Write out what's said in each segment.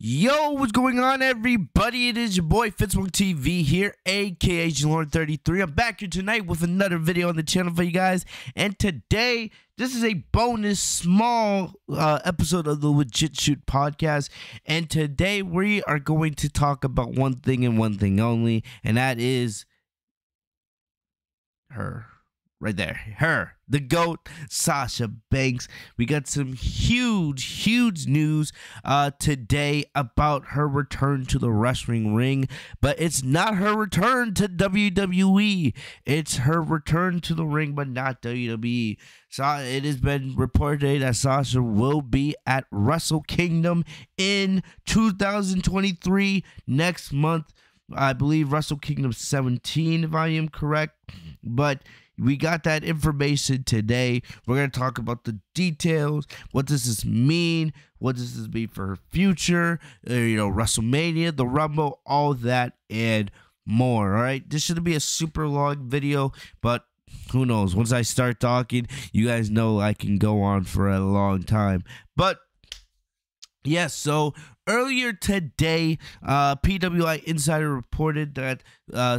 Yo, what's going on, everybody? It is your boy Fitzmonk TV here, aka Lord33. I'm back here tonight with another video on the channel for you guys. And today, this is a bonus small episode of the Legit Shoot podcast. And today, we are going to talk about one thing and one thing only, and that is her. Right there, her, the GOAT, Sasha Banks. We got some huge news today about her return to the wrestling ring, but it's not her return to WWE. It's her return to the ring, but not WWE. So it has been reported that Sasha will be at Wrestle Kingdom in 2023 next month. I believe Wrestle Kingdom 17, if I am correct, but we got that information today. We're going to talk about the details. What does this mean? What does this mean for her future? WrestleMania, the Rumble, all that and more. All right. This shouldn't be a super long video, but who knows? Once I start talking, you guys know I can go on for a long time. But yes, so earlier today, PWI Insider reported that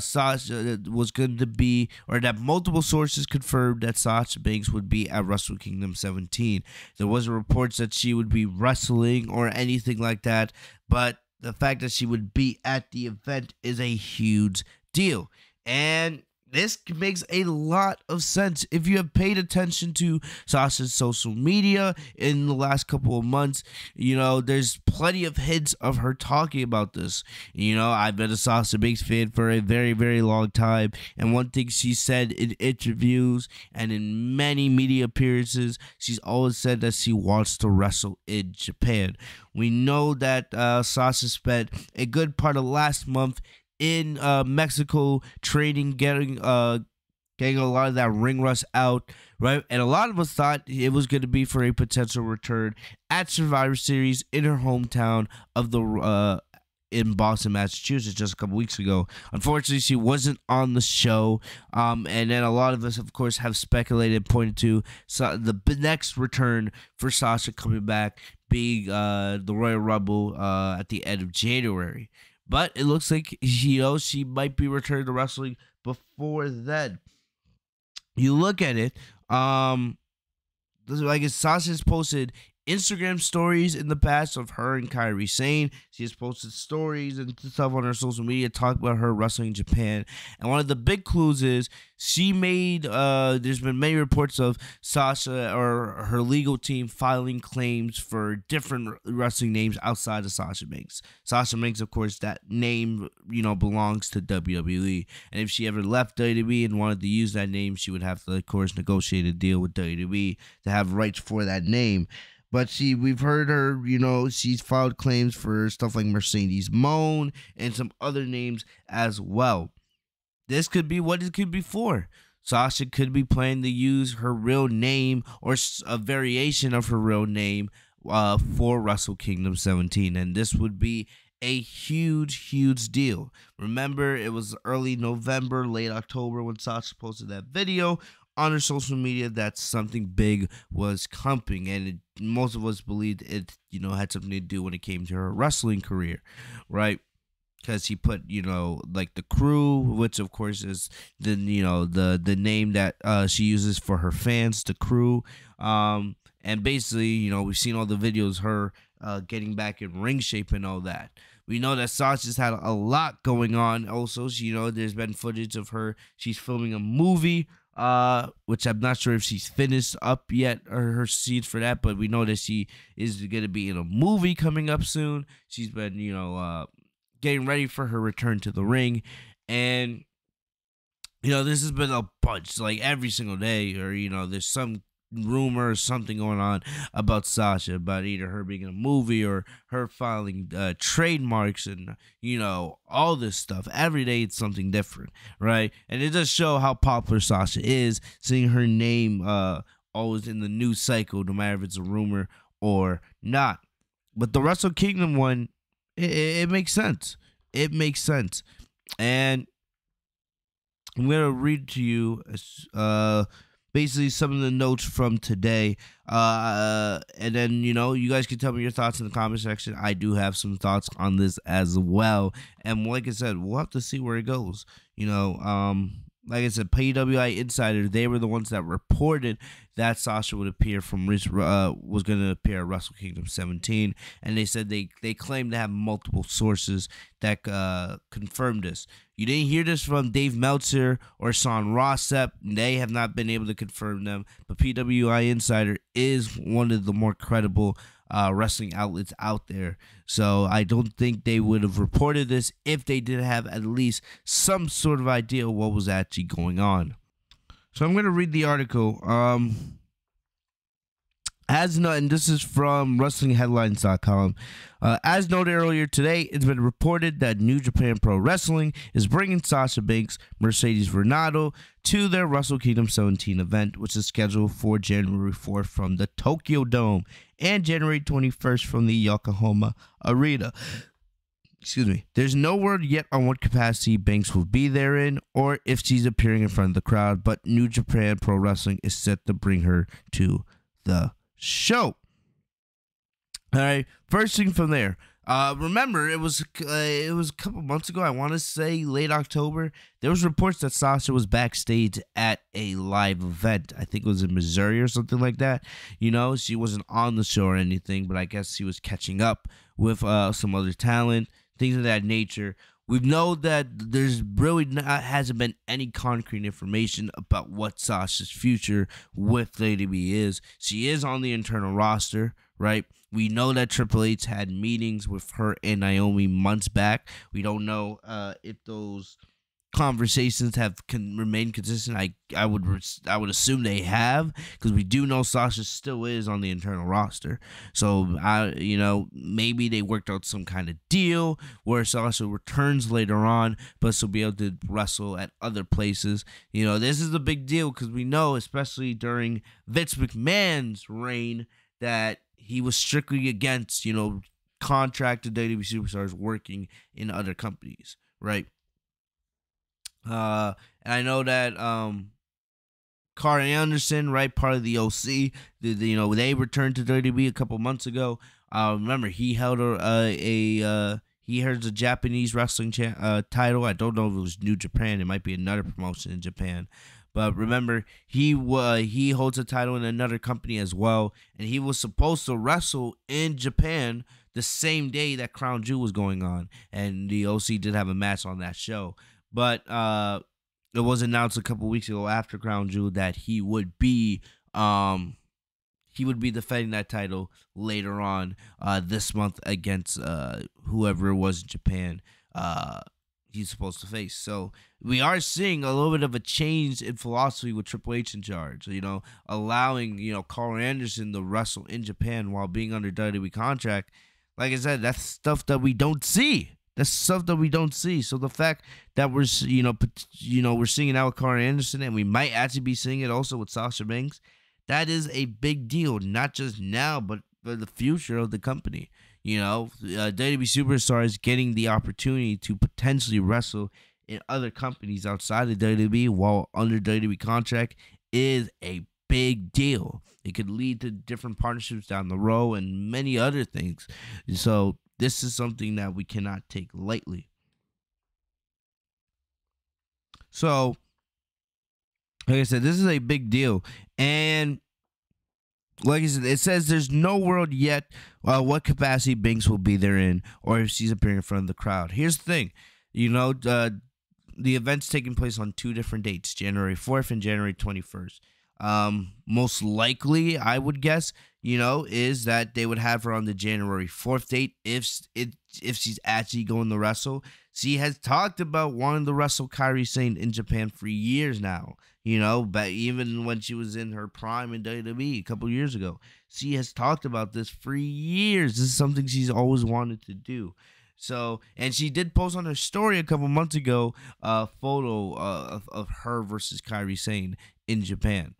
Sasha was going to be, or that multiple sources confirmed that Sasha Banks would be at Wrestle Kingdom 17. There wasn't reports that she would be wrestling or anything like that, but the fact that she would be at the event is a huge deal. And this makes a lot of sense. If you have paid attention to Sasha's social media in the last couple of months, there's plenty of hints of her talking about this. I've been a Sasha Banks fan for a very long time, and one thing she said in interviews and in many media appearances, she's always said that she wants to wrestle in Japan. We know that Sasha spent a good part of last month in Mexico training, getting a lot of that ring rust out, right? And a lot of us thought it was going to be for a potential return at Survivor Series in her hometown of the in Boston, Massachusetts, just a couple weeks ago. Unfortunately, she wasn't on the show, and then a lot of us, of course, have speculated and pointed to the next return for Sasha coming back being the Royal Rumble at the end of January. But it looks like, she might be returning to wrestling before then. You look at it, Sasha's posted Instagram stories in the past of her and Kairi Sane. She has posted stories and stuff on her social media talking about her wrestling in Japan. And one of the big clues is she made, there's been many reports of Sasha or her legal team filing claims for different wrestling names outside of Sasha Banks. Sasha Banks, of course, that name, belongs to WWE. And if she ever left WWE and wanted to use that name, she would have to, of course, negotiate a deal with WWE to have rights for that name. But we've heard her, she's filed claims for stuff like Mercedes Moan and some other names as well. This could be what it could be for. Sasha could be planning to use her real name or a variation of her real name for Wrestle Kingdom 17. And this would be a huge deal. Remember, it was early November, late October when Sasha posted that video on her social media that something big was coming, and most of us believed it, had something to do when it came to her wrestling career, right? Because she put, like the crew, which of course is the name that she uses for her fans, the crew, and basically, we've seen all the videos her getting back in ring shape and all that. We know that Sasha's had a lot going on. Also, there's been footage of her. She's filming a movie, which I'm not sure if she's finished up yet or her scenes for that, but we know that she is going to be in a movie coming up soon. She's been, getting ready for her return to the ring, and, this has been a bunch, like every single day, or, there's some rumor or something going on about Sasha, about either her being in a movie or her filing trademarks and all this stuff. Every day it's something different, right? And it does show how popular Sasha is, seeing her name always in the news cycle, no matter if it's a rumor or not. But the Wrestle Kingdom one, it makes sense. It makes sense. And I'm gonna read to you basically some of the notes from today. And then, you guys can tell me your thoughts in the comment section. I do have some thoughts on this as well. And like I said, we'll have to see where it goes. Like I said, PWI Insider, they were the ones that reported that Sasha would appear was going to appear at Wrestle Kingdom 17, and they said they claim to have multiple sources that confirmed this. You didn't hear this from Dave Meltzer or Son Rossep. They have not been able to confirm them, but PWI Insider is one of the more credible wrestling outlets out there. So I don't think they would have reported this if they did have at least some sort of idea of what was actually going on. So I'm going to read the article. And this is from WrestlingHeadlines.com. As noted earlier today, it's been reported that New Japan Pro Wrestling is bringing Sasha Banks, Mercedes Renato to their Wrestle Kingdom 17 event, which is scheduled for January 4th from the Tokyo Dome and January 21st from the Yokohama Arena. Excuse me. There's no word yet on what capacity Banks will be there in or if she's appearing in front of the crowd, but New Japan Pro Wrestling is set to bring her to the show. All right, first thing from there. Remember, it was a couple months ago. I want to say late October. There was reports that Sasha was backstage at a live event. I think it was in Missouri or something like that. She wasn't on the show or anything, but I guess she was catching up with some other talent, things of that nature. We know that there's really hasn't been any concrete information about what Sasha's future with WWE is. She is on the internal roster, right? We know that Triple H had meetings with her and Naomi months back. We don't know if those conversations have remained consistent. I would assume they have, because we do know Sasha still is on the internal roster. So maybe they worked out some kind of deal where Sasha returns later on, but she'll be able to wrestle at other places. This is a big deal because we know, especially during Vince McMahon's reign, that he was strictly against contracted WWE superstars working in other companies, right? And I know that Carl Anderson, right, part of the OC, they returned to WWE a couple months ago. Remember, he held he holds a Japanese wrestling title. I don't know if it was New Japan. It might be another promotion in Japan. But remember, he holds a title in another company as well, and he was supposed to wrestle in Japan the same day that Crown Jewel was going on, and the OC did have a match on that show. But it was announced a couple weeks ago after Crown Jewel that he would be defending that title later on this month against whoever it was in Japan he's supposed to face. So we are seeing a little bit of a change in philosophy with Triple H in charge. Allowing Carl Anderson to wrestle in Japan while being under WWE contract. Like I said, that's stuff that we don't see. That's stuff that we don't see. So the fact that we're seeing it out with Carl Anderson, and we might actually be seeing it also with Sasha Banks, that is a big deal. Not just now, but for the future of the company. WWE superstars getting the opportunity to potentially wrestle in other companies outside of WWE while under WWE contract is a big deal. It could lead to different partnerships down the road and many other things. So this is something that we cannot take lightly. So, like I said, this is a big deal. And like I said, it says there's no word yet what capacity Banks will be there in or if she's appearing in front of the crowd. Here's the thing. The event's taking place on 2 different dates, January 4th and January 21st. Most likely, I would guess, is that they would have her on the January 4th date if she's actually going to wrestle. She has talked about wanting to wrestle Kairi Sane in Japan for years now, but even when she was in her prime in WWE a couple years ago, she has talked about this for years. This is something she's always wanted to do. So, and she did post on her story a couple months ago a photo of her versus Kairi Sane in Japan.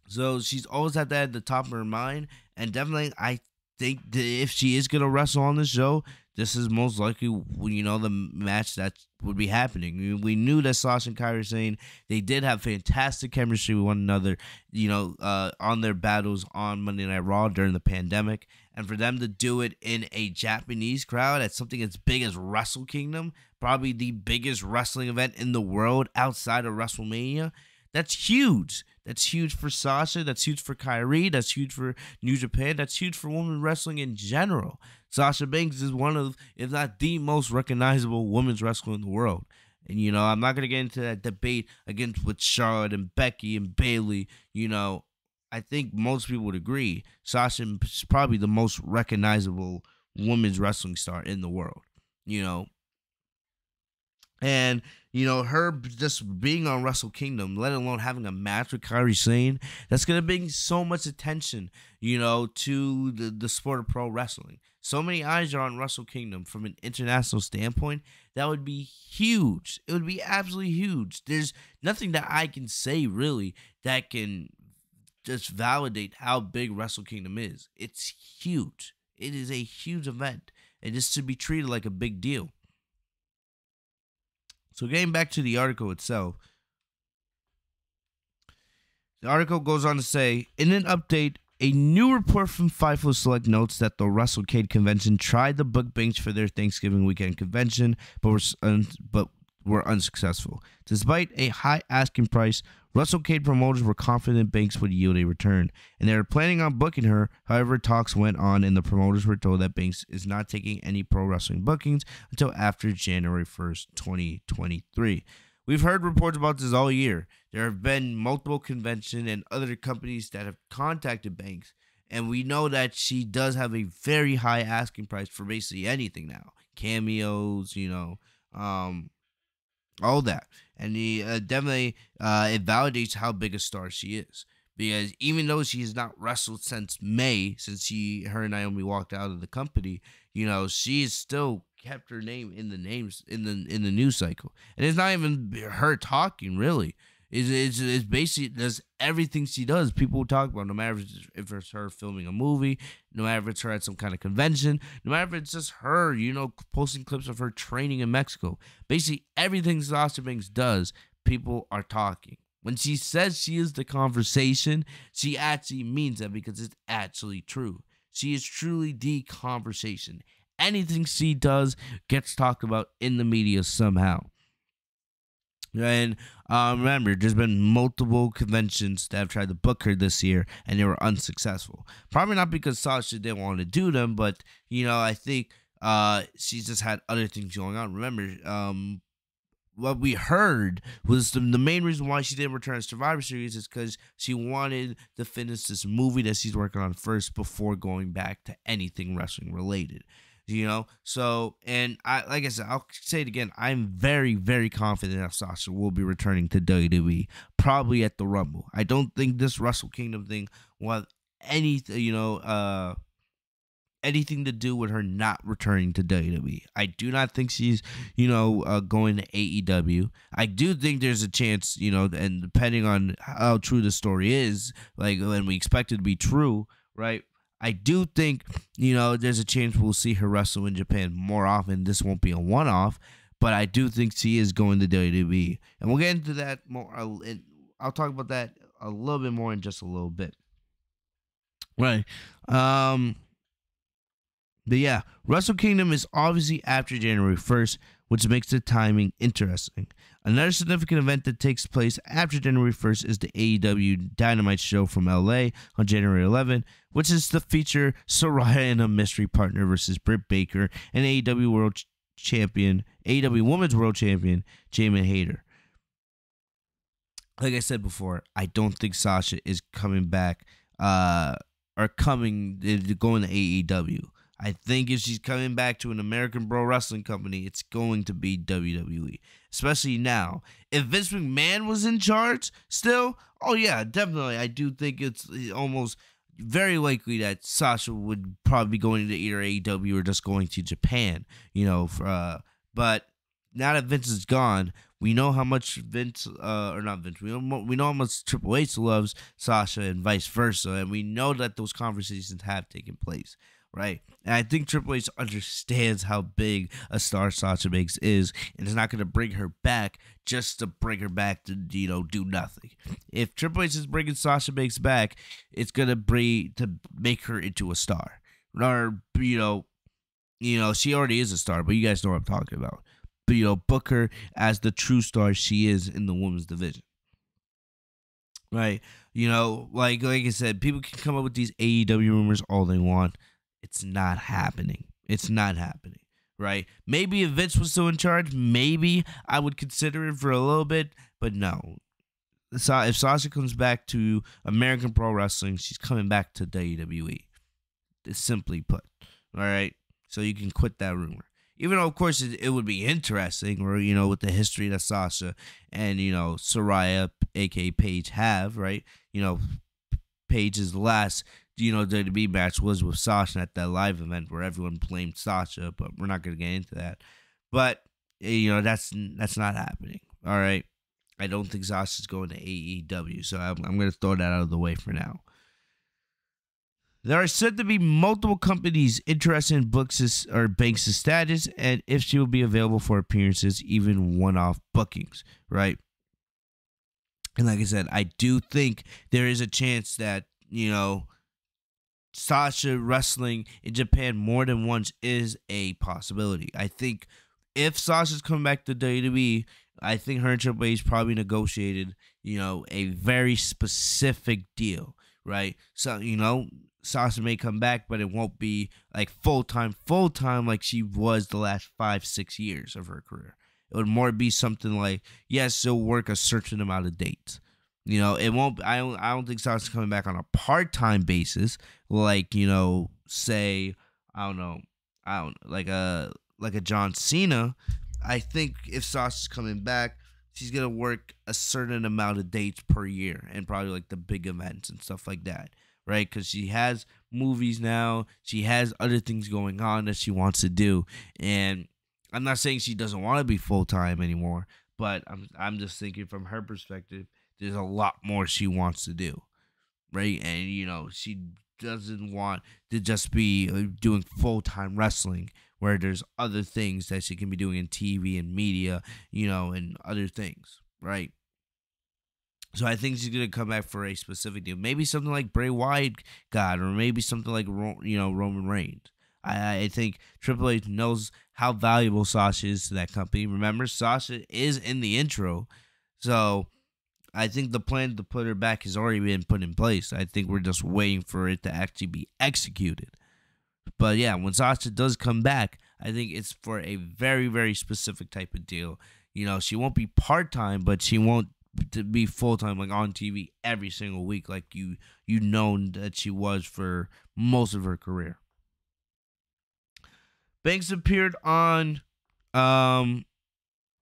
So she's always had that at the top of her mind, and definitely I think that if she is gonna wrestle on the show, this is most likely, the match that would be happening. We knew that Sasha and Kairi Sane, they did have fantastic chemistry with one another, on their battles on Monday Night Raw during the pandemic. And for them to do it in a Japanese crowd at something as big as Wrestle Kingdom, probably the biggest wrestling event in the world outside of WrestleMania, that's huge. That's huge for Sasha. That's huge for Kairi. That's huge for New Japan. That's huge for women wrestling in general. Sasha Banks is one of, if not the most recognizable women's wrestler in the world. And, I'm not going to get into that debate against with Charlotte and Becky and Bayley. I think most people would agree Sasha is probably the most recognizable women's wrestling star in the world. And, her just being on Wrestle Kingdom, let alone having a match with Kairi Sane, that's going to bring so much attention, to the sport of pro wrestling. So many eyes are on Wrestle Kingdom from an international standpoint. That would be huge. It would be absolutely huge. There's nothing that I can say, really, that can just validate how big Wrestle Kingdom is. It's huge. It is a huge event. And this should be treated like a big deal. So getting back to the article itself, the article goes on to say, in an update, a new report from FIFO Select notes that the WrestleCade convention tried to book Banks for their Thanksgiving weekend convention, but were unsuccessful. Despite a high asking price, WrestleCade promoters were confident Banks would yield a return, and they were planning on booking her. However, talks went on, and the promoters were told that Banks is not taking any pro wrestling bookings until after January 1st, 2023. We've heard reports about this all year. There have been multiple convention and other companies that have contacted Banks, and we know that she does have a very high asking price for basically anything now. Cameos, all that. And he definitely, it validates how big a star she is. Because even though she has not wrestled since May, since her and Naomi walked out of the company, she has still kept her name in the news cycle. And it's not even her talking, really. It's basically does everything she does. People will talk about, no matter if it's her filming a movie, no matter if it's her at some kind of convention, no matter if it's just her, posting clips of her training in Mexico. Basically, everything Sasha Banks does, people are talking. When she says she is the conversation, she actually means that because it's actually true. She is truly the conversation. Anything she does gets talked about in the media somehow. And remember, there's been multiple conventions that have tried to book her this year, and they were unsuccessful. Probably not because Sasha didn't want to do them, but, I think she's just had other things going on. Remember, what we heard was the main reason why she didn't return to Survivor Series is because she wanted to finish this movie that she's working on first before going back to anything wrestling related. So, and like I said, I'll say it again, I'm very, very confident that Sasha will be returning to WWE, probably at the Rumble. I don't think this Wrestle Kingdom thing will have anything to do with her not returning to WWE. I do not think she's, going to AEW. I do think there's a chance, and depending on how true the story is, like, when we expect it to be true, right? I do think, there's a chance we'll see her wrestle in Japan more often. This won't be a one-off, but I do think she is going to WWE. And we'll get into that more. I'll talk about that a little bit more in just a little bit. Right. But yeah, Wrestle Kingdom is obviously after January 1st, which makes the timing interesting. Another significant event that takes place after January 1st is the AEW Dynamite show from LA on January 11th, which is to feature Saraya and a mystery partner versus Britt Baker and AEW Women's World Champion, Jamie Hayter. Like I said before, I don't think Sasha is coming back going to AEW. I think if she's coming back to an American Pro Wrestling company, it's going to be WWE. Especially now. If Vince McMahon was in charge still, oh yeah, definitely. I do think it's almost very likely that Sasha would probably be going to either AEW or just going to Japan. But now that Vince is gone, we know how much we know how much Triple H loves Sasha and vice versa, and we know that those conversations have taken place. right? And I think Triple H understands how big a star Sasha Banks is, and is not going to bring her back just to bring her back to, do nothing. If Triple H is bringing Sasha Banks back, it's going to make her into a star. Or, she already is a star, but you guys know what I'm talking about. But, book her as the true star she is in the women's division. Right? Like I said, people can come up with these AEW rumors all they want. It's not happening. It's not happening. Right? Maybe if Vince was still in charge, maybe I would consider it for a little bit, but no. If Sasha comes back to American Pro Wrestling, she's coming back to WWE. It's simply put. All right? So you can quit that rumor. Even though, of course, it would be interesting, or, with the history that Sasha and, Saraya, a.k.a. Paige, have, right? Paige's last, WWE match was with Sasha at that live event where everyone blamed Sasha, but we're not going to get into that. But, that's not happening, all right? I don't think Sasha's going to AEW, so I'm going to throw that out of the way for now. There are said to be multiple companies interested in Banks' status, and if she will be available for appearances, even one-off bookings, right? And like I said, I do think there is a chance that, Sasha wrestling in Japan more than once is a possibility. I think if Sasha's coming back to WWE, I think her and Triple H probably negotiated, a very specific deal, right? So, Sasha may come back, but it won't be like full-time like she was the last 5-6 years of her career. It would more be something like, yes, she'll work a certain amount of dates. It won't. I don't think Sasha's coming back on a part-time basis, like say like a John Cena. I think if Sasha's coming back, she's gonna work a certain amount of dates per year, and probably like the big events and stuff like that. Right, because she has movies now, she has other things going on that she wants to do, and I'm not saying she doesn't want to be full-time anymore, but I'm just thinking from her perspective, there's a lot more she wants to do, right? And she doesn't want to just be doing full-time wrestling, where there's other things that she can be doing in TV and media, and other things, right? So I think she's gonna come back for a specific deal. Maybe something like Bray Wyatt got, or maybe something like Roman Reigns. I think Triple H knows how valuable Sasha is to that company. Remember, Sasha is in the intro, so I think the plan to put her back has already been put in place. I think we're just waiting for it to actually be executed. But yeah, when Sasha does come back, I think it's for a very, very specific type of deal. She won't be part-time, but she won't to be full-time, like on TV every single week, like you known that she was for most of her career. Banks appeared on and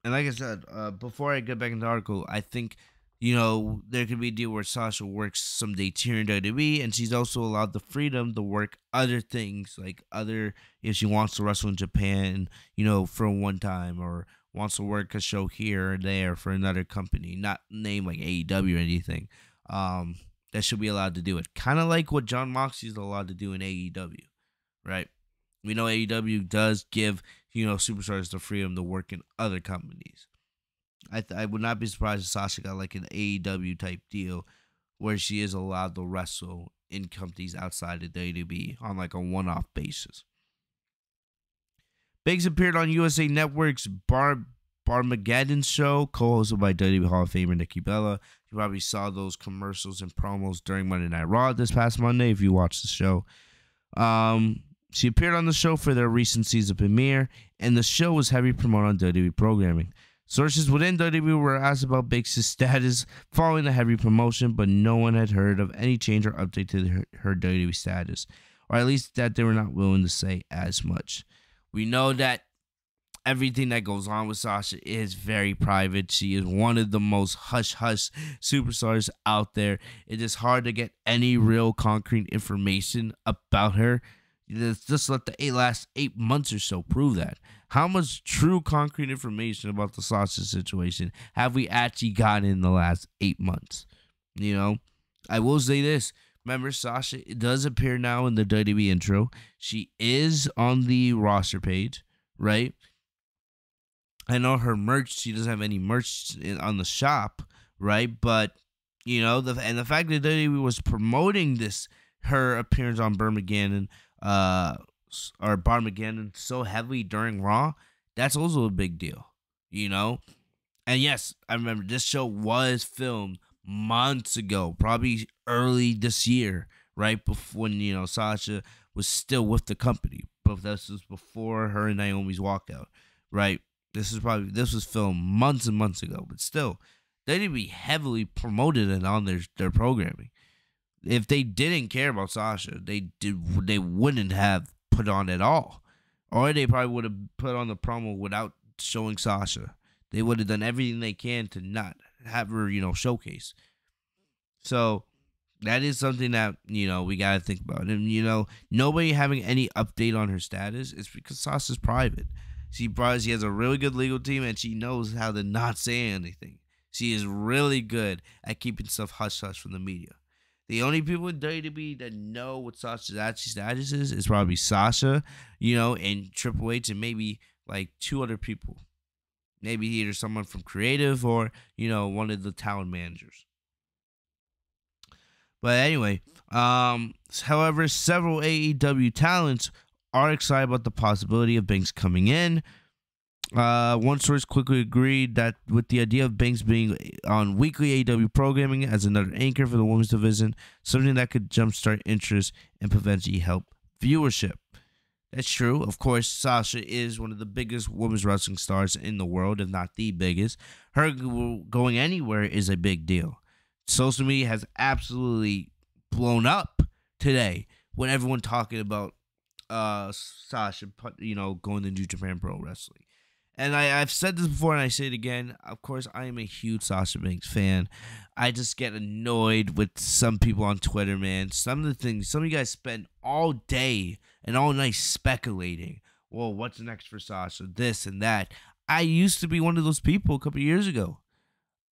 like I said, before I get back into the article, I think there could be a deal where Sasha works some dates here in WWE, and she's also allowed the freedom to work other things, like if she wants to wrestle in Japan, for one time, or wants to work a show here or there for another company, not named like AEW or anything, that should be allowed to do it. Kind of like what Jon Moxley is allowed to do in AEW, right? We know AEW does give, superstars the freedom to work in other companies. I would not be surprised if Sasha got like an AEW type deal where she is allowed to wrestle in companies outside of WWE on like a one-off basis. Banks appeared on USA Network's Barmageddon show, co-hosted by WWE Hall of Famer Nikki Bella. You probably saw those commercials and promos during Monday Night Raw this past Monday if you watched the show. She appeared on the show for their recent season premiere, and the show was heavily promoted on WWE programming. Sources within WWE were asked about Banks' status following the heavy promotion, but no one had heard of any change or update to her WWE status, or at least that they were not willing to say as much. We know that everything that goes on with Sasha is very private. She is one of the most hush-hush superstars out there. It is hard to get any real concrete information about her. Just let the last 8 months or so prove that. How much true concrete information about the Sasha situation have we actually gotten in the last 8 months? I will say this. Remember, Sasha does appear now in the WWE intro. She is on the roster page, right? I know her merch. She doesn't have any merch on the shop, right? But the fact that WWE was promoting her appearance on Barmageddon, or Barmageddon so heavily during Raw, that's also a big deal, you know. And yes, I remember this show was filmed months ago, probably early this year, right before when Sasha was still with the company. But this was before her and Naomi's walkout, right? This was filmed months and months ago, but still, they didn't be heavily promoted and on their programming. If they didn't care about Sasha, they wouldn't have put on at all, or they probably would have put on the promo without showing Sasha. They would have done everything they can to not have her, showcase. So that is something that we gotta think about. And nobody having any update on her status is because Sasha's private. She has a really good legal team, and she knows how to not say anything. She is really good at keeping stuff hush hush from the media. The only people in WWE that know what Sasha's actual status is probably Sasha, and Triple H, and maybe like two other people. Maybe either someone from creative or, one of the talent managers. But anyway, however, several AEW talents are excited about the possibility of Banks coming in. One source quickly agreed that with the idea of Banks being on weekly AEW programming as another anchor for the women's division, something that could jumpstart interest and potentially help viewership. That's true. Of course, Sasha is one of the biggest women's wrestling stars in the world, if not the biggest. Her going anywhere is a big deal. Social media has absolutely blown up today with everyone talking about Sasha, going to New Japan Pro Wrestling. And I've said this before and I say it again. Of course, I am a huge Sasha Banks fan. I just get annoyed with some people on Twitter, man. Some of you guys spend all day and all night speculating. Well, what's next for Sasha? This and that. I used to be one of those people a couple of years ago.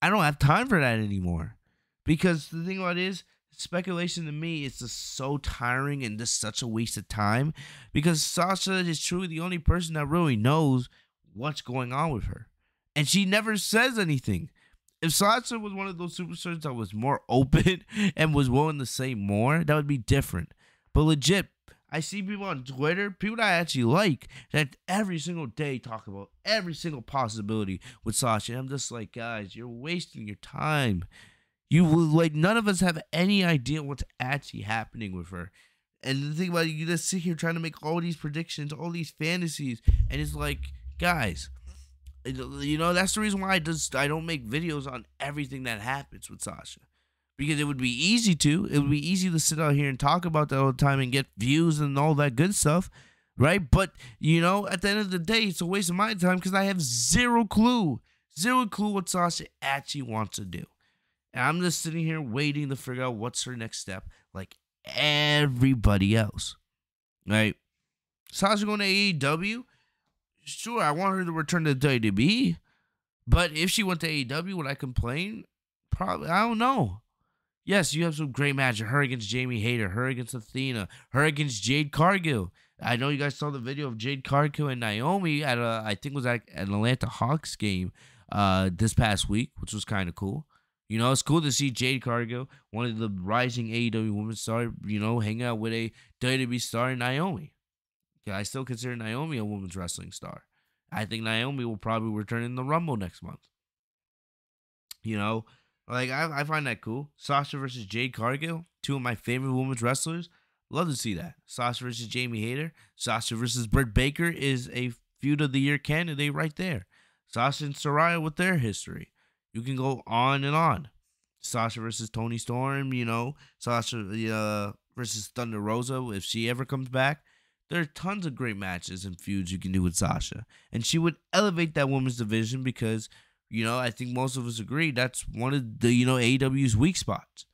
I don't have time for that anymore. Because the thing about it is, speculation to me is just so tiring and just such a waste of time. Because Sasha is truly the only person that really knows what's going on with her. And she never says anything. If Sasha was one of those superstars that was more open and was willing to say more, that would be different. But legit, I see people on Twitter, people that I actually like, that every single day talk about every single possibility with Sasha. And I'm just like, guys, you're wasting your time. None of us have any idea what's actually happening with her. And the thing about it, you just sit here trying to make all these predictions, all these fantasies, and it's like, guys, that's the reason why I don't make videos on everything that happens with Sasha. Because it would be easy to. It would be easy to sit out here and talk about that all the time and get views and all that good stuff, right? But, at the end of the day, it's a waste of my time because I have zero clue what Sasha actually wants to do. And I'm just sitting here waiting to figure out what's her next step, like everybody else, right? Sasha going to AEW? Sure, I want her to return to WWE, but if she went to AEW, would I complain? Probably. I don't know. Yes, you have some great matches. Her against Jamie Hayter, her against Athena, her against Jade Cargill. I know you guys saw the video of Jade Cargill and Naomi at I think it was at an Atlanta Hawks game this past week, which was kind of cool. It's cool to see Jade Cargill, one of the rising AEW women's star, hang out with a WWE star, Naomi. Yeah, I still consider Naomi a women's wrestling star. I think Naomi will probably return in the Rumble next month. I find that cool. Sasha versus Jade Cargill, two of my favorite women's wrestlers. Love to see that. Sasha versus Jamie Hayter. Sasha versus Britt Baker is a feud of the year candidate right there. Sasha and Saraya with their history. You can go on and on. Sasha versus Toni Storm, Sasha versus Thunder Rosa, if she ever comes back. There are tons of great matches and feuds you can do with Sasha. And she would elevate that women's division because, I think most of us agree that's one of the, AEW's weak spots.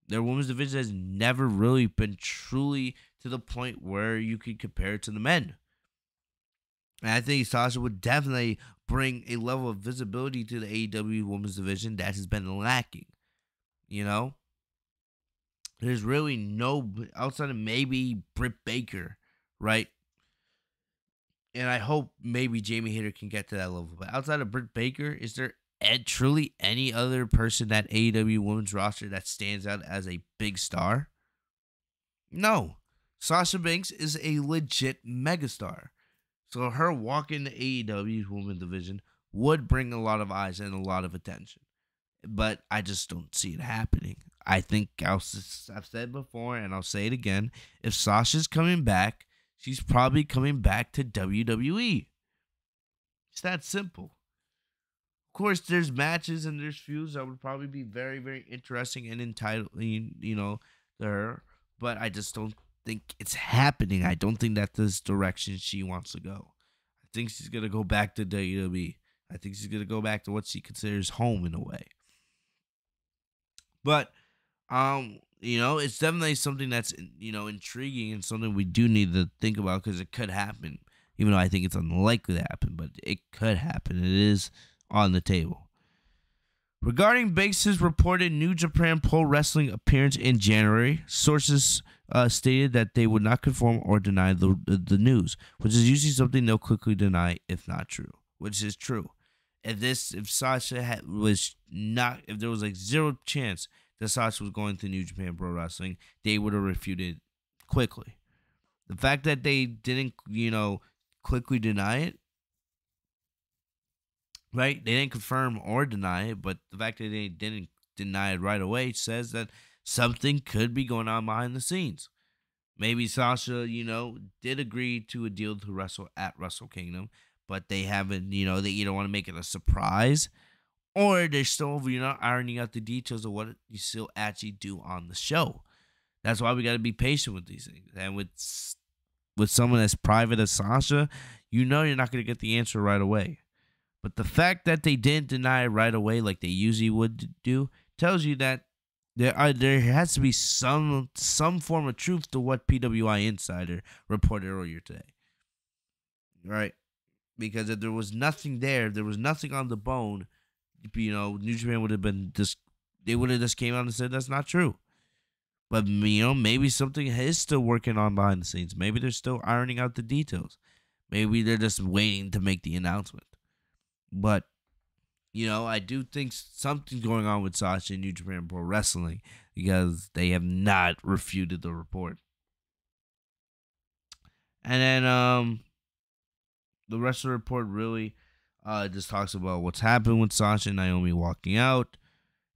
Their women's division has never really been truly to the point where you could compare it to the men. And I think Sasha would definitely bring a level of visibility to the AEW women's division that has been lacking. There's really no outside of maybe Britt Baker, right? And I hope maybe Jamie Hayter can get to that level. But outside of Britt Baker, is there truly any other person that AEW women's roster that stands out as a big star? No. Sasha Banks is a legit megastar. So her walk into AEW's women's division would bring a lot of eyes and a lot of attention. But I just don't see it happening. I think I've said before and I'll say it again. If Sasha's coming back, she's probably coming back to WWE. It's that simple. Of course, there's matches and there's feuds that would probably be very, very interesting and entitled, to her. But I just don't think it's happening. I don't think that's this direction she wants to go. I think she's gonna go back to WWE. I think she's gonna go back to what she considers home in a way. But it's definitely something that's intriguing and something we do need to think about because it could happen. Even though I think it's unlikely to happen, but it could happen. It is on the table. Regarding Banks' reported New Japan Pro Wrestling appearance in January, sources stated that they would not confirm or deny the news, which is usually something they'll quickly deny if not true, which is true. If Sasha if there was like zero chance that Sasha was going to New Japan Pro Wrestling, they would have refuted quickly. The fact that they didn't, quickly deny it, right? They didn't confirm or deny it, but the fact that they didn't deny it right away says that something could be going on behind the scenes. Maybe Sasha, did agree to a deal to wrestle at Wrestle Kingdom, but they haven't, they either want to make it a surprise or they're still, ironing out the details of what you still actually do on the show. That's why we got to be patient with these things. And with someone as private as Sasha, you're not going to get the answer right away. But the fact that they didn't deny it right away like they usually would do tells you that there has to be some form of truth to what PWI Insider reported earlier today. Right? Because if there was nothing there, there was nothing on the bone, New Japan would have been they would have just came out and said that's not true. But, maybe something is still working on behind the scenes. Maybe they're still ironing out the details. Maybe they're just waiting to make the announcement. But, I do think something's going on with Sasha and New Japan Pro Wrestling because they have not refuted the report. And then, the rest of the report really just talks about what's happened with Sasha and Naomi walking out.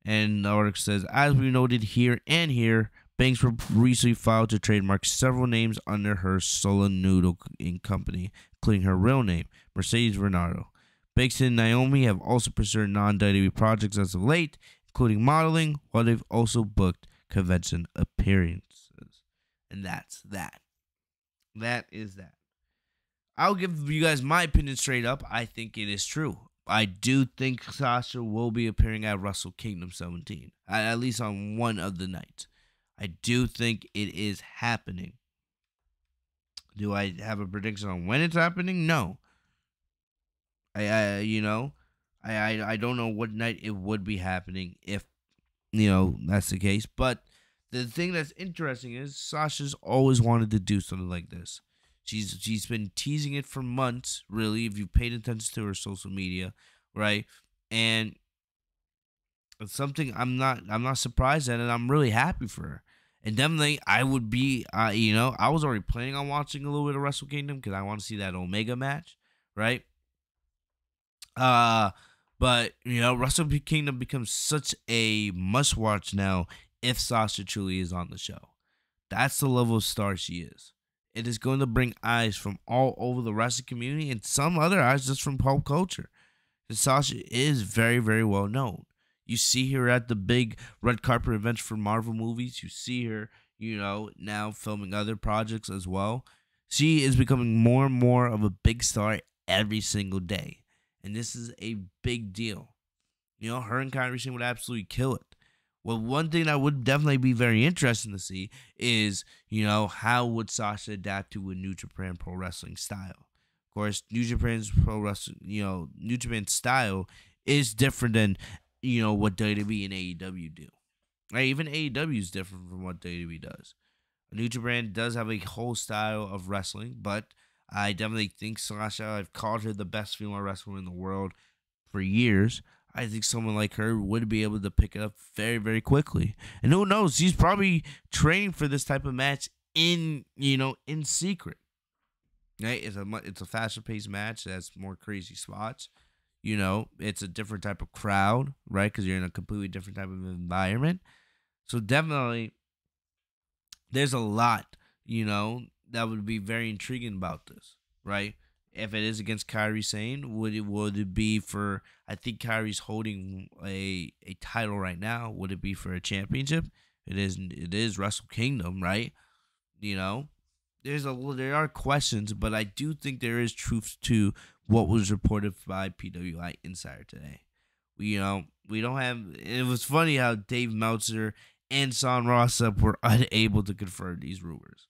And the article says, as we noted here and here, Banks recently filed to trademark several names under her Sola Noodle Inc. company, including her real name, Mercedes Renardo. Banks and Naomi have also pursued non-WWE projects as of late, including modeling, while they've also booked convention appearances. And that's that. That is that. I'll give you guys my opinion straight up. I think it is true. I do think Sasha will be appearing at Wrestle Kingdom 17, at least on one of the nights. I do think it is happening. Do I have a prediction on when it's happening? No. I don't know what night it would be happening if, that's the case. But the thing that's interesting is Sasha's always wanted to do something like this. She's been teasing it for months, really, if you paid attention to her social media, right? And it's something I'm not surprised at, and I'm really happy for her. And definitely, I would be, I was already planning on watching a little bit of Wrestle Kingdom because I want to see that Omega match, right? But Wrestle Kingdom becomes such a must-watch now if Sasha truly is on the show. That's the level of star she is. It is going to bring eyes from all over the wrestling community and some other eyes just from pop culture. And Sasha is very, very well known. You see her at the big red carpet events for Marvel movies. You see her, now filming other projects as well. She is becoming more and more of a big star every single day. And this is a big deal. Her and Kyrie Sane would absolutely kill it. Well, one thing that would definitely be very interesting to see is, how would Sasha adapt to a New Japan Pro Wrestling style? Of course, New Japan's Pro Wrestling, New Japan style is different than, what WWE and AEW do. Right? Even AEW is different from what WWE does. New Japan does have a whole style of wrestling, but I definitely think Sasha, I've called her the best female wrestler in the world for years. I think someone like her would be able to pick it up very, very quickly. And who knows? She's probably training for this type of match in secret. Right? It's a faster paced match that has more crazy spots. It's a different type of crowd, right? Because you're in a completely different type of environment. So definitely, there's a lot, that would be very intriguing about this, right? If it is against Kairi Sane, would it be for? I think Kairi's holding a title right now. Would it be for a championship? It is Wrestle Kingdom, right? You know, there are questions, but I do think there is truth to what was reported by PWI Insider today. We don't have. It was funny how Dave Meltzer and Son Rossap were unable to confirm these rumors.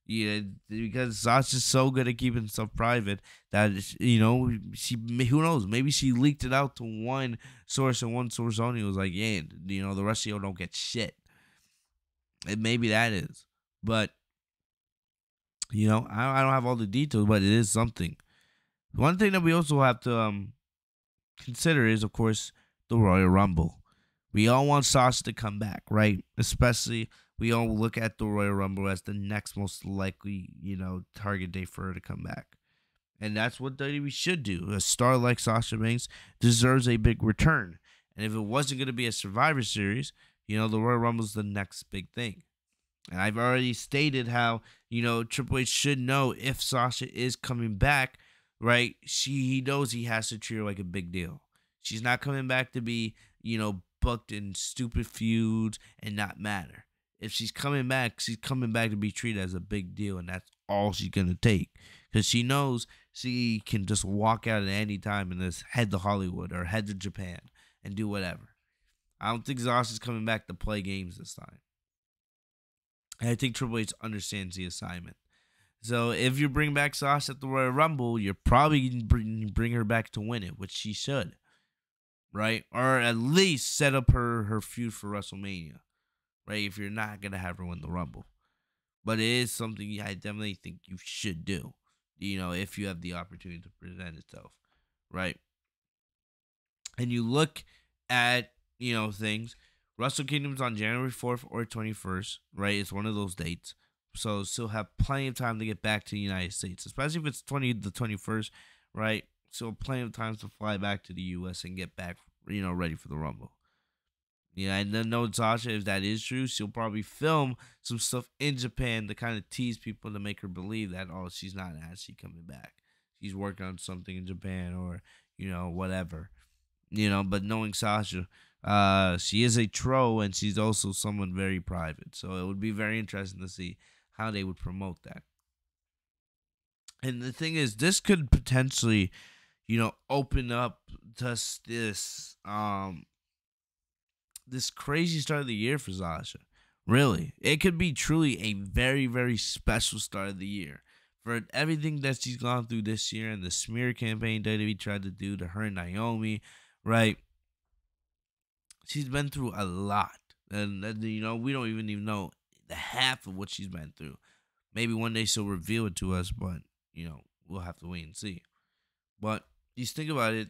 Yeah, because Sasha's so good at keeping stuff private that she, who knows, maybe she leaked it out to one source and one source only was like, yeah, the rest of you don't get shit. And maybe that is, but I don't have all the details, but it is something. One thing that we also have to consider is, of course, the Royal Rumble. We all want Sasha to come back, right? Especially, we all look at the Royal Rumble as the next most likely, target date for her to come back. And that's what WWE should do. A star like Sasha Banks deserves a big return. And if it wasn't going to be a Survivor Series, the Royal Rumble is the next big thing. And I've already stated how, Triple H should know if Sasha is coming back, right? He knows he has to treat her like a big deal. She's not coming back to be, booked in stupid feuds and not matter. If she's coming back to be treated as a big deal, and that's all she's going to take. Because she knows she can just walk out at any time and just head to Hollywood or head to Japan and do whatever. I don't think Sasha's coming back to play games this time. And I think Triple H understands the assignment. So if you bring back Sasha at the Royal Rumble, you're probably going to bring her back to win it, which she should. Right? Or at least set up her feud for WrestleMania. Right? If you're not going to have her win the Rumble. But it is something I definitely think you should do. If you have the opportunity to present itself. Right? And you look at, things. Wrestle Kingdom's on January 4th or 21st. Right? It's one of those dates. So still have plenty of time to get back to the United States. Especially if it's the 21st. Right? So plenty of time to fly back to the U.S. and get back, ready for the Rumble. Yeah, and then know Sasha, if that is true, she'll probably film some stuff in Japan to kind of tease people to make her believe that, oh, she's not actually coming back. She's working on something in Japan or, whatever. But knowing Sasha, she is a troll and she's also someone very private. So it would be very interesting to see how they would promote that. And the thing is, this could potentially, open up just this crazy start of the year for Sasha. Really. It could be truly a very, very special start of the year. For everything that she's gone through this year and the smear campaign WWE tried to do to her and Naomi, right? She's been through a lot. And, we don't even know the half of what she's been through. Maybe one day she'll reveal it to us, but, we'll have to wait and see. But just think about it.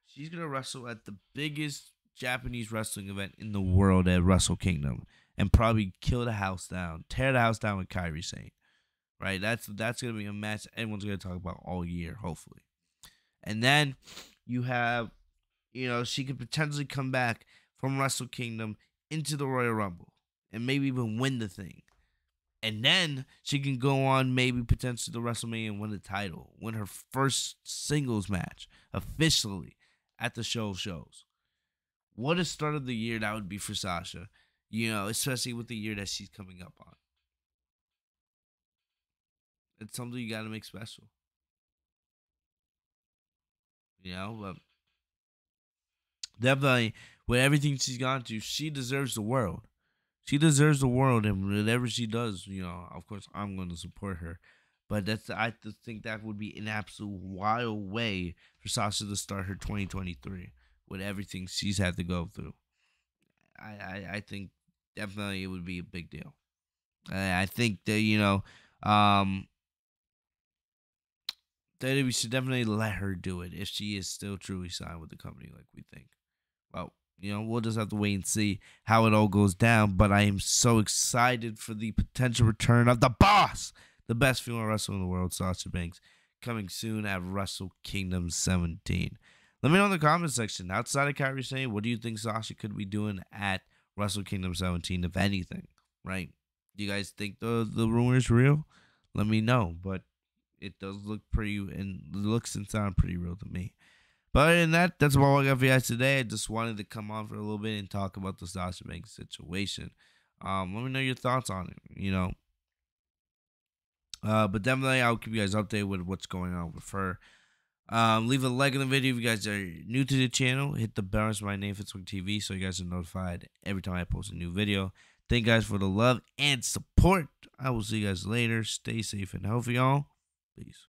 She's going to wrestle at the biggest Japanese wrestling event in the world at Wrestle Kingdom and probably kill the house down, tear the house down with Kairi Sane. Right? That's going to be a match everyone's going to talk about all year, hopefully. And then you have, she could potentially come back from Wrestle Kingdom into the Royal Rumble and maybe even win the thing. And then she can go on maybe potentially to WrestleMania and win the title. Win her first singles match officially at the shows. What a start of the year that would be for Sasha. Especially with the year that she's coming up on. It's something you got to make special. But definitely with everything she's gone through, she deserves the world. She deserves the world, and whatever she does, of course, I'm going to support her. But I think that would be an absolute wild way for Sasha to start her 2023 with everything she's had to go through. I think definitely it would be a big deal. I think that, um, that we should definitely let her do it if she is still truly signed with the company like we think. Well, we'll just have to wait and see how it all goes down. But I am so excited for the potential return of the boss, the best female wrestler in the world, Sasha Banks, coming soon at Wrestle Kingdom 17. Let me know in the comment section, outside of Kyrie saying, what do you think Sasha could be doing at Wrestle Kingdom 17, if anything, right? Do you guys think the rumor is real? Let me know. But it does look pretty, and looks and sound pretty real to me. But other than that, that's all I got for you guys today. I just wanted to come on for a little bit and talk about the Sasha Banks situation. Let me know your thoughts on it, But definitely, I'll keep you guys updated with what's going on with her. Leave a like in the video if you guys are new to the channel. Hit the bell for my name, Fitzmonk TV, so you guys are notified every time I post a new video. Thank you guys for the love and support. I will see you guys later. Stay safe and healthy, y'all. Peace.